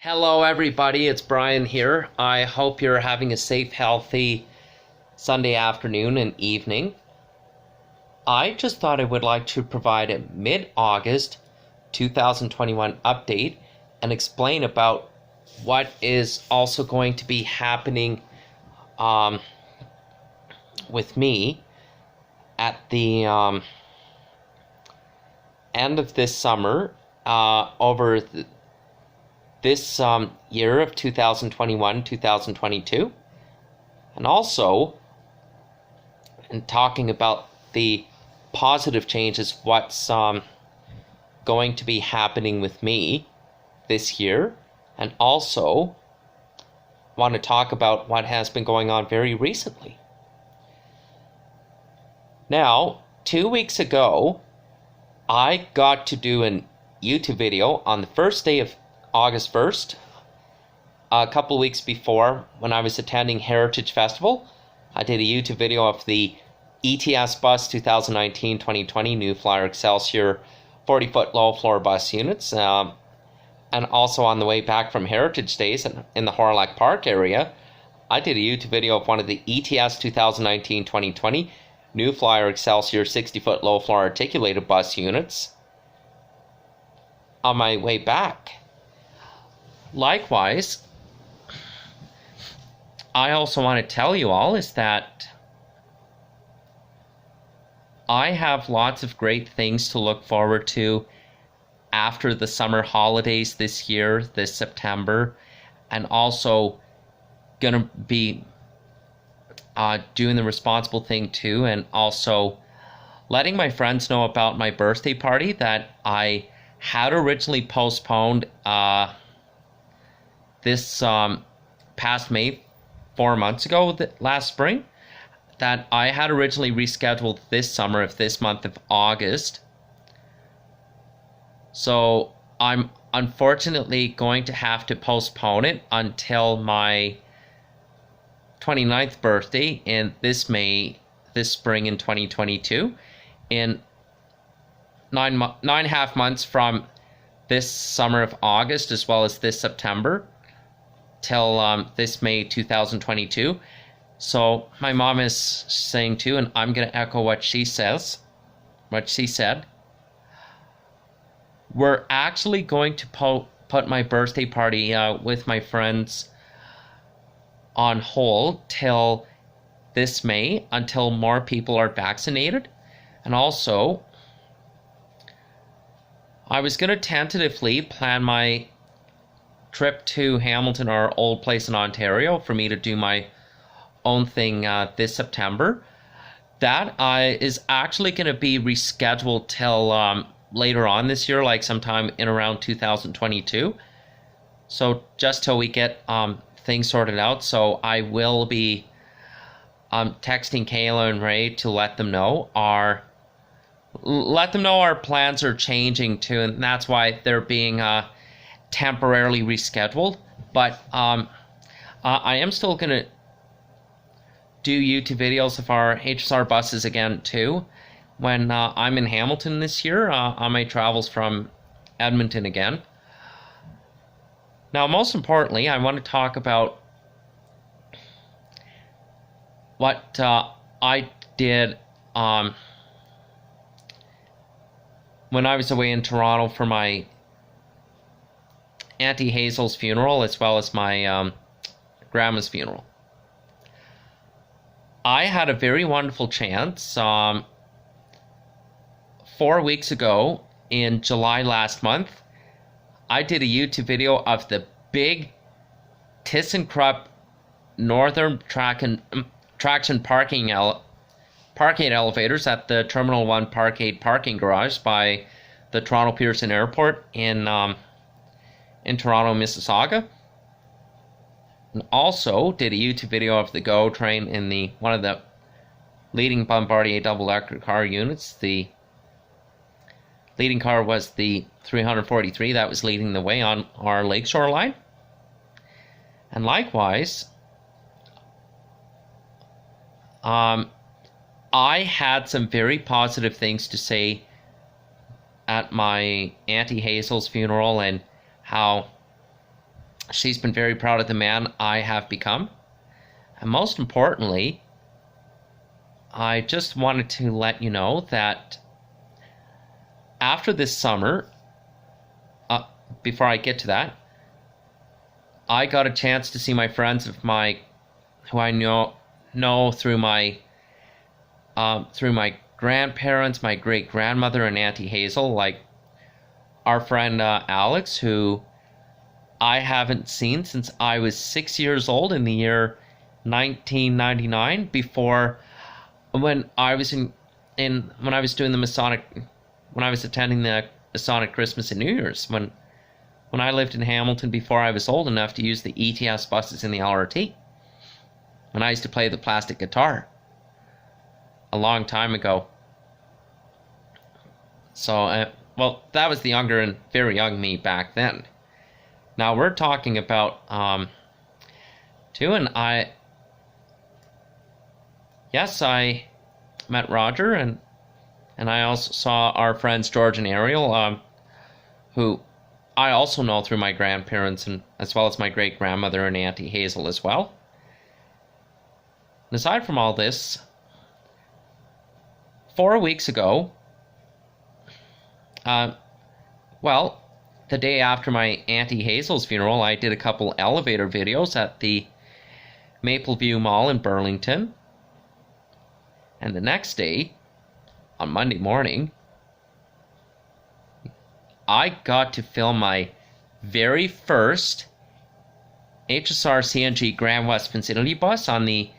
Hello, everybody. It's Brian here. I hope you're having a safe, healthy Sunday afternoon and evening. I just thought I would like to provide a mid-August 2021 update and explain about what is also going to be happening with me at the end of this summer over this year of 2021-2022, and also in talking about the positive changes, what's going to be happening with me this year, and also want to talk about what has been going on very recently. Now, 2 weeks ago, I got to do a YouTube video on the first day of August 1st, a couple of weeks before when I was attending Heritage Festival. I did a YouTube video of the ETS Bus 2019-2020 New Flyer Excelsior 40-foot low-floor bus units, and also on the way back from Heritage Days in the Hawrelak Park area, I did a YouTube video of one of the ETS 2019-2020 New Flyer Excelsior 60-foot low-floor articulated bus units on my way back. Likewise, I also want to tell you all is that I have lots of great things to look forward to after the summer holidays this year, this September, and also gonna be doing the responsible thing too, and also letting my friends know about my birthday party that I had originally postponed this past May, 4 months ago, last spring, that I had originally rescheduled this summer of this month of August. So I'm unfortunately going to have to postpone it until my 29th birthday in this spring in 2022, in 9.5 months from this summer of August, as well as this September, till this May 2022. So my mom is saying too, and I'm going to echo what she said. We're actually going to put my birthday party with my friends on hold till this May, until more people are vaccinated. And also, I was going to tentatively plan my trip to Hamilton, our old place in Ontario, for me to do my own thing this September. That is actually going to be rescheduled till later on this year, like sometime in around 2022. So just till we get things sorted out. So I will be texting Kayla and Ray to let them know our plans are changing too, and that's why they're being temporarily rescheduled. But I am still going to do YouTube videos of our HSR buses again too, when I'm in Hamilton this year on my travels from Edmonton again. Now, most importantly, I want to talk about what I did when I was away in Toronto for my Auntie Hazel's funeral, as well as my grandma's funeral. I had a very wonderful chance 4 weeks ago in July last month. I did a YouTube video of the big ThyssenKrupp Northern Traction parking elevators at the Terminal 1 Parkade parking garage by the Toronto Pearson Airport in Toronto, Mississauga. And also did a YouTube video of the GO train in one of the leading Bombardier double electric car units. The leading car was the 343 that was leading the way on our lakeshore line. And likewise, I had some very positive things to say at my Auntie Hazel's funeral, and how she's been very proud of the man I have become. And most importantly, I just wanted to let you know that after this summer, before I get to that, I got a chance to see my friends who I know through my grandparents, my great grandmother and Auntie Hazel, like our friend Alex, who I haven't seen since I was 6 years old in the year 1999. Before, when I was when I was doing the Masonic, when I was attending the Masonic Christmas and New Year's, when I lived in Hamilton before I was old enough to use the ETS buses in the LRT. When I used to play the plastic guitar a long time ago. So, well, that was the younger and very young me back then. Now we're talking about, and I met Roger, and I also saw our friends George and Ariel, who I also know through my grandparents, and as well as my great grandmother and Auntie Hazel as well. And aside from all this, 4 weeks ago, the day after my Auntie Hazel's funeral, I did a couple elevator videos at the Mapleview Mall in Burlington. And the next day, on Monday morning, I got to film my very first HSR CNG Grand West Vicinity bus on the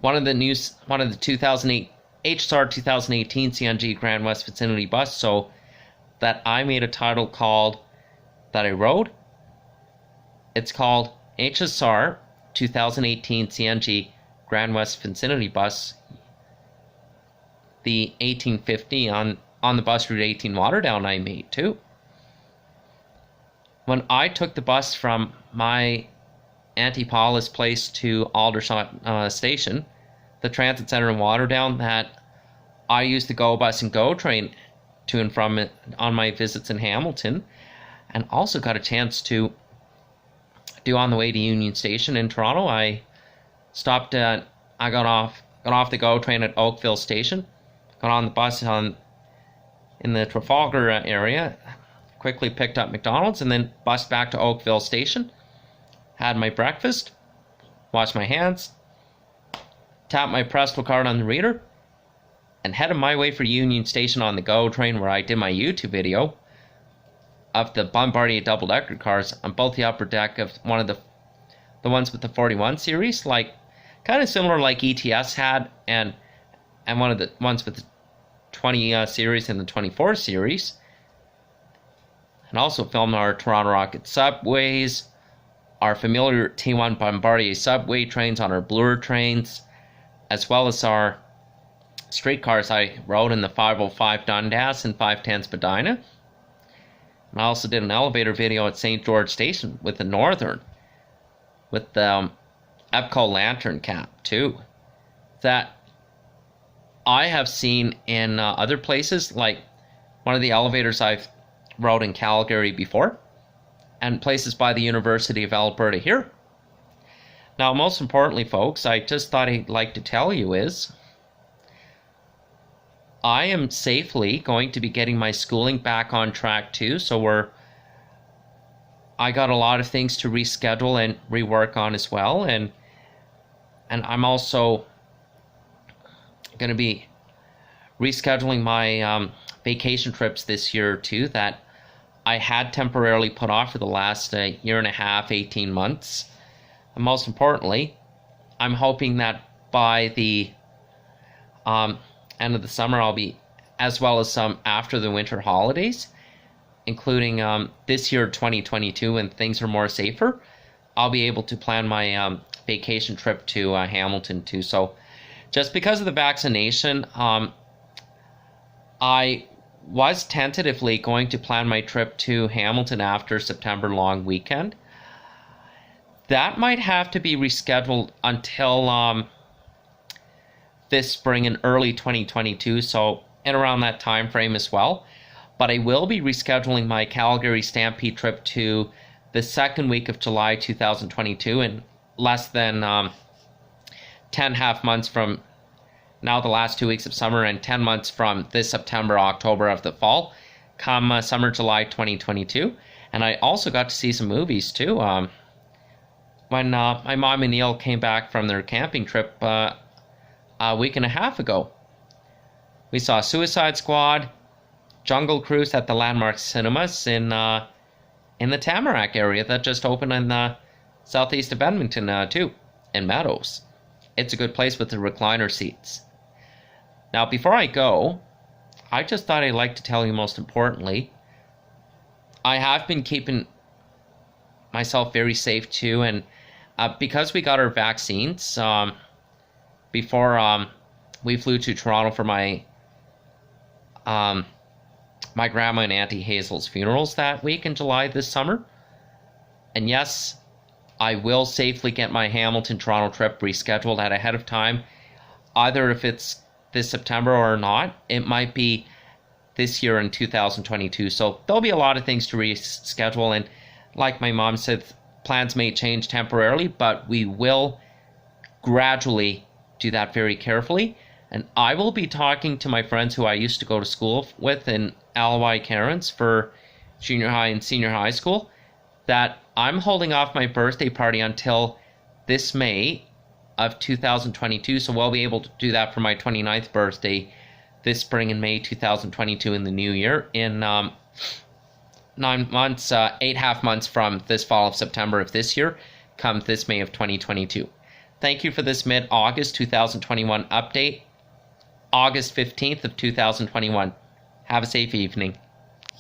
one of the 2008 HSR 2018 CNG Grand West Vicinity bus. So that I made a title called that I wrote. It's called HSR 2018 CNG Grand West Vicinity bus, the 1850 on the bus route 18 Waterdown I made too. When I took the bus from my Auntie Paula's place to Aldershot Station, the transit center in Waterdown that I used the Go Bus and Go train to and from it on my visits in Hamilton, and also got a chance to do on the way to Union Station in Toronto. I got off the Go train at Oakville Station, got on the bus in the Trafalgar area, quickly picked up McDonald's, and then bussed back to Oakville Station, had my breakfast, washed my hands, tapped my Presto card on the reader, and headed my way for Union Station on the Go train, where I did my YouTube video of the Bombardier double-decker cars on both the upper deck of one of the ones with the 41 series, like kind of similar like ETS had, and one of the ones with the 20 series and the 24 series. And also filmed our Toronto Rocket subways, our familiar T1 Bombardier subway trains on our Bloor trains, as well as our streetcars I rode in the 505 Dundas and 510 Spadina. And I also did an elevator video at St. George Station with the Northern, with the EPCO lantern cap too, that I have seen in other places, like one of the elevators I've rode in Calgary before, and places by the University of Alberta here. Now, most importantly, folks, I just thought I'd like to tell you is I am safely going to be getting my schooling back on track too. So I got a lot of things to reschedule and rework on as well, and I'm also going to be rescheduling my vacation trips this year too, that I had temporarily put off for the last year and a half, 18 months. And most importantly, I'm hoping that by the end of the summer, I'll be, as well as some after the winter holidays, including this year 2022 when things are more safer, I'll be able to plan my vacation trip to Hamilton too. So just because of the vaccination, I was tentatively going to plan my trip to Hamilton after September long weekend. That might have to be rescheduled until this spring in early 2022. So and around that time frame as well. But I will be rescheduling my Calgary Stampede trip to the second week of July 2022, in less than 10 half months from now, the last 2 weeks of summer, and 10 months from this September, October of the fall, come summer, July 2022. And I also got to see some movies too. When my mom and Neil came back from their camping trip a week and a half ago, we saw Suicide Squad, Jungle Cruise at the Landmark Cinemas in the Tamarack area that just opened in the southeast of Edmonton too, in Meadows. It's a good place with the recliner seats. Now, before I go, I just thought I'd like to tell you, most importantly, I have been keeping myself very safe too, and because we got our vaccines before we flew to Toronto for my my grandma and Auntie Hazel's funerals that week in July this summer. And yes, I will safely get my Hamilton-Toronto trip rescheduled ahead of time. Either if it's this September or not, it might be this year in 2022. So there'll be a lot of things to reschedule. And like my mom said, plans may change temporarily, but we will gradually do that very carefully. And I will be talking to my friends who I used to go to school with in Alawai Karens for junior high and senior high school, that I'm holding off my birthday party until this May of 2022. So we'll be able to do that for my 29th birthday this spring in May 2022 in the new year, in 9 months, 8.5 months from this fall of September of this year, come this May of 2022. Thank you for this mid-August 2021 update. August 15th of 2021. Have a safe evening.